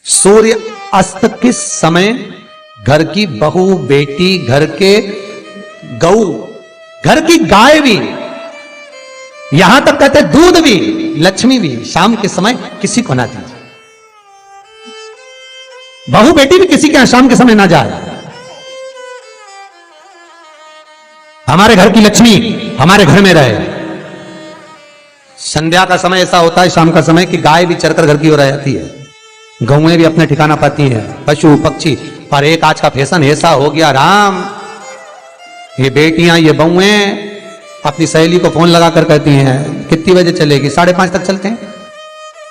सूर्य अस्त के समय घर की बहू, बेटी, घर के गऊ, घर की गाय भी, यहां तक कहते दूध भी, लक्ष्मी भी शाम के समय किसी को ना दीजिए। बहू बेटी भी किसी के यहां शाम के समय ना जाए। हमारे घर की लक्ष्मी हमारे घर में रहे। संध्या का समय ऐसा होता है, शाम का समय, कि गाय भी चरकर घर की ओर आ जाती है, गौएं भी अपने ठिकाना पाती हैं, पशु पक्षी। पर एक आज का फैशन ऐसा हो गया राम, ये बेटियां, ये बहुएं अपनी सहेली को फोन लगा कर कहती हैं कितनी बजे चलेगी? 5:30 तक चलते हैं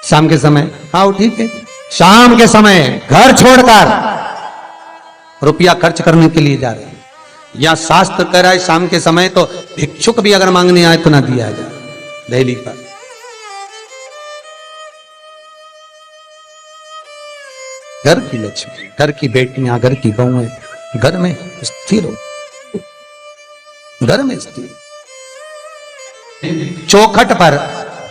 शाम के समय। हाँ ठीक है, शाम के समय घर छोड़कर रुपया खर्च करने के लिए जा रहे हैं। या शास्त्र कह रहा है शाम के समय तो भिक्षुक भी अगर मांगने आए तो ना दिया जाए। दहली पर घर की लक्ष्मी, घर की बेटियां, घर की बहुएं घर में स्थिर हो, घर में स्थिर। चौखट पर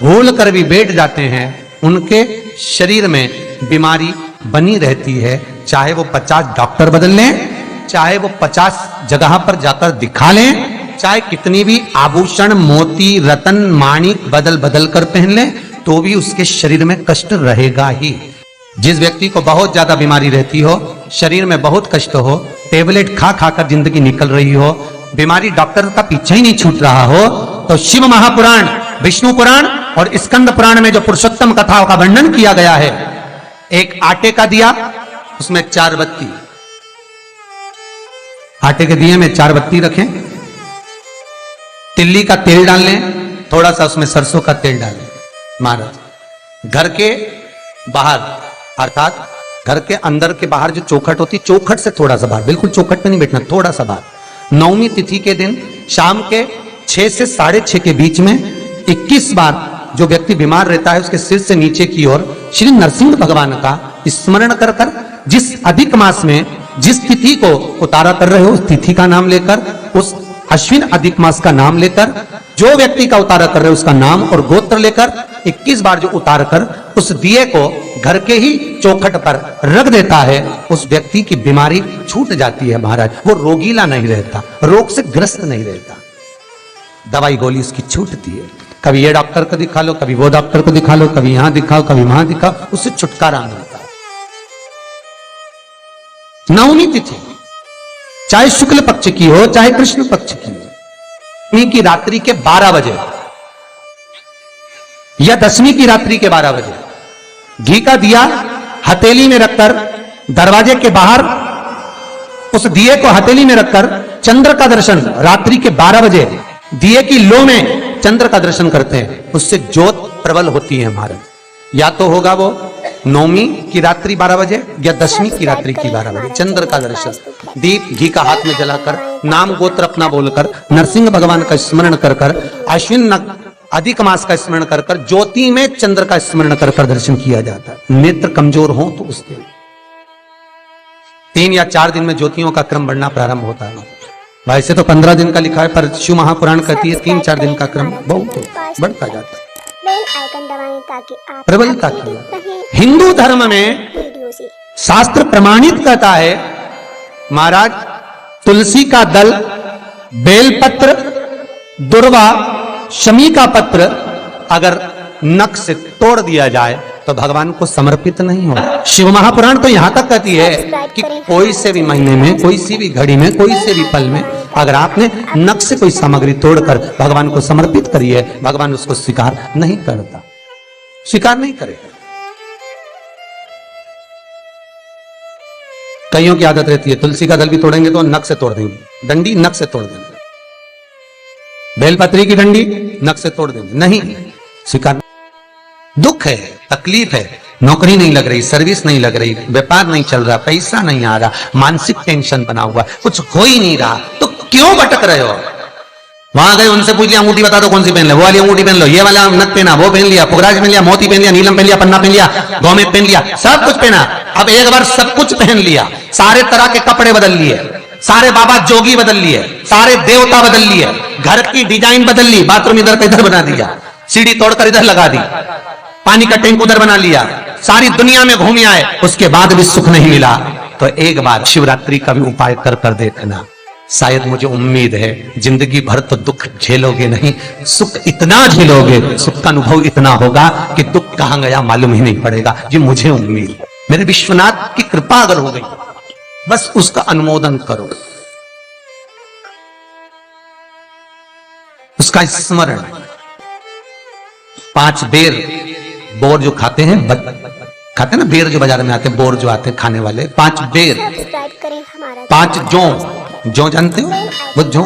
भूल कर भी बैठ जाते हैं, उनके शरीर में बीमारी बनी रहती है। चाहे वो 50 डॉक्टर बदल लें, चाहे वो 50 जगह पर जाकर दिखा लें, चाहे कितनी भी आभूषण, मोती, रतन, माणिक बदल बदल कर पहन लें, तो भी उसके शरीर में कष्ट रहेगा ही। जिस व्यक्ति को बहुत ज्यादा बीमारी रहती हो, शरीर में बहुत कष्ट हो, टेबलेट खा खा कर जिंदगी निकल रही हो, बीमारी डॉक्टर का पीछे ही नहीं छूट रहा हो, तो शिव महापुराण, विष्णु पुराण और स्कंद पुराण में जो पुरुषोत्तम कथाओं का वर्णन किया गया है, एक आटे का दिया, उसमें 4 बत्ती, आटे के दिए में 4 बत्ती रखें, तिल्ली का तेल डाल लें, थोड़ा सा उसमें सरसों का तेल डालें। महाराज घर के बाहर, अर्थात घर के अंदर के बाहर जो चौखट होती, चौखट से थोड़ा सा बाहर, बिल्कुल चौखट पे नहीं बैठना, थोड़ा सा बाहर, 9वीं तिथि के दिन शाम के 6 से 6:30 के बीच में 21 बार जो व्यक्ति बीमार रहता है उसके सिर से नीचे की ओर श्री नरसिंह भगवान का स्मरण कर कर, जिस अधिक मास में जिस तिथि को उतारा कर रहे हो उस तिथि का नाम लेकर, उस अश्विन अधिक मास का नाम लेकर, जो व्यक्ति का उतारा कर रहे हो उसका नाम और गोत्र लेकर 21 बार जो उतार कर उस दिए को घर के ही चौखट पर रख देता है, उस व्यक्ति की बीमारी छूट जाती है महाराज। वो रोगीला नहीं रहता, रोग से ग्रस्त नहीं रहता, दवाई गोली उसकी छूटती है। कभी ये डॉक्टर को दिखा लो, कभी वो डॉक्टर को दिखा लो, कभी यहां दिखाओ, कभी वहां दिखाओ, उससे छुटकारा मिलता है। 9वीं तिथि चाहे शुक्ल पक्ष की हो चाहे कृष्ण पक्ष की हो, 9वीं की रात्रि के 12 बजे या 10वीं की रात्रि के 12 बजे घी का दिया हथेली में रखकर दरवाजे के बाहर उस दिए को हथेली में रखकर चंद्र का दर्शन रात्रि के 12 बजे दिए की लो में चंद्र का दर्शन करते हैं, उससे ज्योत प्रबल होती है महाराज। या तो होगा वो 9वीं की रात्रि 12 बजे या 10वीं की रात्रि की 12 बजे चंद्र का दर्शन, दीप घी का हाथ में जलाकर, नाम गोत्र अपना बोलकर, नरसिंह भगवान का स्मरण कर कर, अश्विन अधिक मास का स्मरण कर कर, ज्योति में चंद्र का स्मरण कर कर दर्शन किया जाता है। नेत्र कमजोर हो तो उस दिन 3 या 4 दिन में ज्योतियों का क्रम बढ़ना प्रारंभ होता है। वैसे तो 15 दिन का लिखा है, पर शिव महापुराण कहती है 3-4 दिन का क्रम बहुत बढ़ता जाता है। बेल आइकन दबाएं ताकि आप प्रबलता की हिंदू धर्म में शास्त्र प्रमाणित कहता है महाराज, तुलसी का दल, बेलपत्र, दुर्वा, शमी का पत्र अगर नख से तोड़ दिया जाए तो भगवान को समर्पित नहीं हो। शिव महापुराण तो यहां तक कहती है कि कोई से भी महीने में, कोई सी भी घड़ी में, कोई से भी पल में अगर आपने नख से कोई सामग्री तोड़कर भगवान को समर्पित करी है, भगवान उसको स्वीकार नहीं करता, स्वीकार नहीं करेगा। कईयों की आदत रहती है तुलसी का दल भी तोड़ेंगे तो नख से तोड़ देंगे, डंडी नख से तोड़ देंगे, बेलपत्री की डंडी नख से तोड़ देंगे, नहीं स्वीकार। दुख है, तकलीफ है, नौकरी नहीं लग रही, सर्विस नहीं लग रही, व्यापार नहीं चल रहा, पैसा नहीं आ रहा, मानसिक टेंशन बना हुआ, कुछ हो ही नहीं रहा, तो क्यों भटक रहे हो? वहां गए, उनसे पूछ लिया अंगूठी बता दो कौन सी पहन ले, वो वाली अंगूठी पहन लो, ये वाला नथ पहना, वो पहन लिया, पुखराज पहन लिया, मोती पहन लिया, नीलम पहन लिया, पन्ना पहन लिया, गौमेद पहन लिया, सब कुछ पहना। अब एक बार सब कुछ पहन लिया, सारे तरह के कपड़े बदल लिए, सारे बाबा जोगी बदल लिए, सारे देवता बदल लिए, घर की डिजाइन बदल ली, बाथरूम इधर का इधर बना दिया, सीढ़ी तोड़कर इधर लगा दी, पानी का टैंक उधर बना लिया, सारी दुनिया में घूम आए, उसके बाद भी सुख नहीं मिला, तो एक बार शिवरात्रि का भी उपाय कर देखना। शायद मुझे उम्मीद है जिंदगी भर तो दुख झेलोगे नहीं, सुख इतना झेलोगे, सुख का अनुभव इतना होगा कि दुख कहां गया मालूम ही नहीं पड़ेगा। ये मुझे उम्मीद है, मेरे विश्वनाथ की कृपा अगर हो गई, बस उसका अनुमोदन करो, उसका स्मरण। 5 बेर, बोर जो खाते हैं, खाते हैं ना बेर, जो बाजार में आते हैं, बोर जो आते हैं खाने वाले, 5 बेर, सब्सक्राइब करें हमारा 5 जौ जानते हो, वो जौ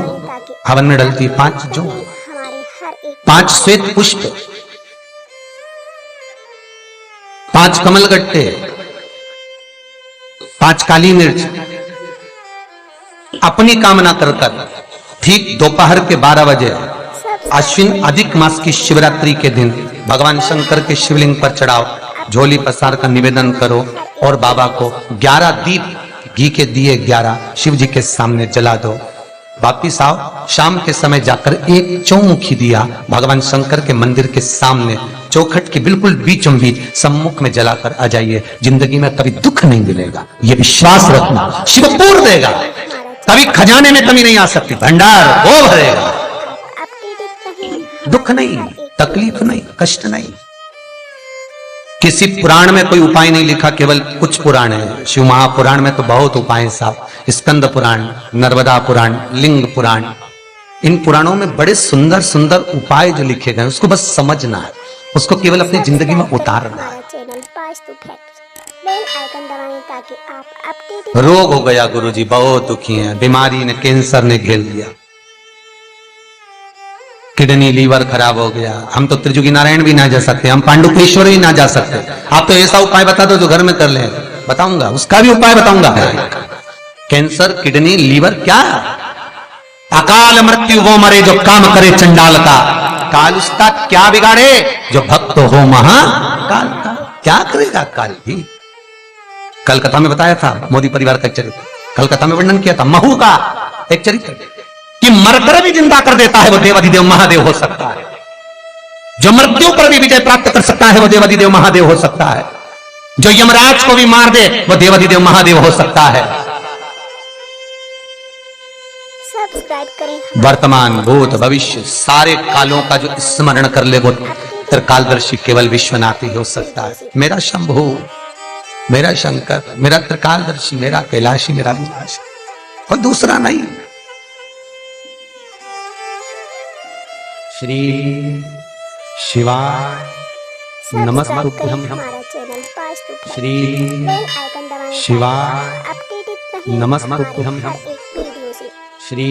हवन में डलती है, 5 जौ, हमारे हर एक 5 श्वेत पुष्प, 5 कमलगट्टे, 5 काली मिर्च, अपनी कामना कर ठीक दोपहर के 12 बजे अश्विन अधिक मास की शिवरात्रि के दिन भगवान शंकर के शिवलिंग पर चढ़ाओ, झोली पसार का निवेदन करो और बाबा को 11 दीप, घी के दिए 11 शिव जी के सामने जला दो। वापिस आओ, शाम के समय जाकर एक चौमुखी दिया भगवान शंकर के मंदिर के सामने चौखट के बिल्कुल बीचों बीच सम्मुख में जलाकर आ जाइए। जिंदगी में कभी दुख नहीं मिलेगा, ये विश्वास रखना, शिव पूर्ण देगा, कभी खजाने में कमी नहीं आ सकती, भंडार वो भरेगा। दुख नहीं, तकलीफ नहीं, कष्ट नहीं। किसी पुराण में कोई उपाय नहीं लिखा, केवल कुछ पुराण है। शिव महापुराण में तो बहुत उपाय हैं साहब, स्कंद पुराण, नर्मदा पुराण, लिंग पुराण, इन पुराणों में बड़े सुंदर सुंदर उपाय जो लिखे गए, उसको बस समझना है, उसको केवल अपनी जिंदगी में उतारना है। चैनल बेल आइकन दबाएं ताकि आप अपडेट। रोग हो गया गुरुजी, बहुत दुखी हैं, बीमारी ने, कैंसर ने घेर लिया, किडनी लीवर खराब हो गया, हम तो त्रिजुगी नारायण भी ना जा सकते, हम पांडुकेश्वर ही ना जा सकते। आप तो ऐसा उपाय बता दो जो घर में कर ले, बताऊंगा, उसका भी उपाय बताऊंगा। कैंसर, किडनी, लीवर, क्या अकाल मृत्यु वो मरे जो काम करे चंडाल का, काल उसका क्या बिगाड़े जो भक्त हो महाकाल का। क्या करेगा काल भी। कलकत्ता में बताया था मोदी परिवार का एक चरित्र, कलकत्ता में वर्णन किया था महू का एक चरित्र, कि मरकर भी जिंदा कर देता है वो देवाधिदेव महादेव हो सकता है, जो मृत्यु पर भी विजय प्राप्त कर सकता है वो देवाधिदेव महादेव हो सकता है, जो यमराज को भी मार दे वो देवाधिदेव महादेव हो सकता है। सब्सक्राइब करें। वर्तमान, भूत, भविष्य सारे कालों का जो स्मरण कर ले वो त्रिकालदर्शी केवल विश्वनाथ ही हो सकता है। मेरा शंभु, मेरा शंकर, मेरा त्रिकालदर्शी, मेरा कैलाशी, मेरा विनाश, कोई दूसरा नहीं। श्री शिवाय नमस्तुभ्यं। हमारा चैनल श्री बेल आइकन दबाएं शिवाय अपडेटेड रहें नमस्तुभ्यं। हमारे हर एक वीडियो से। श्री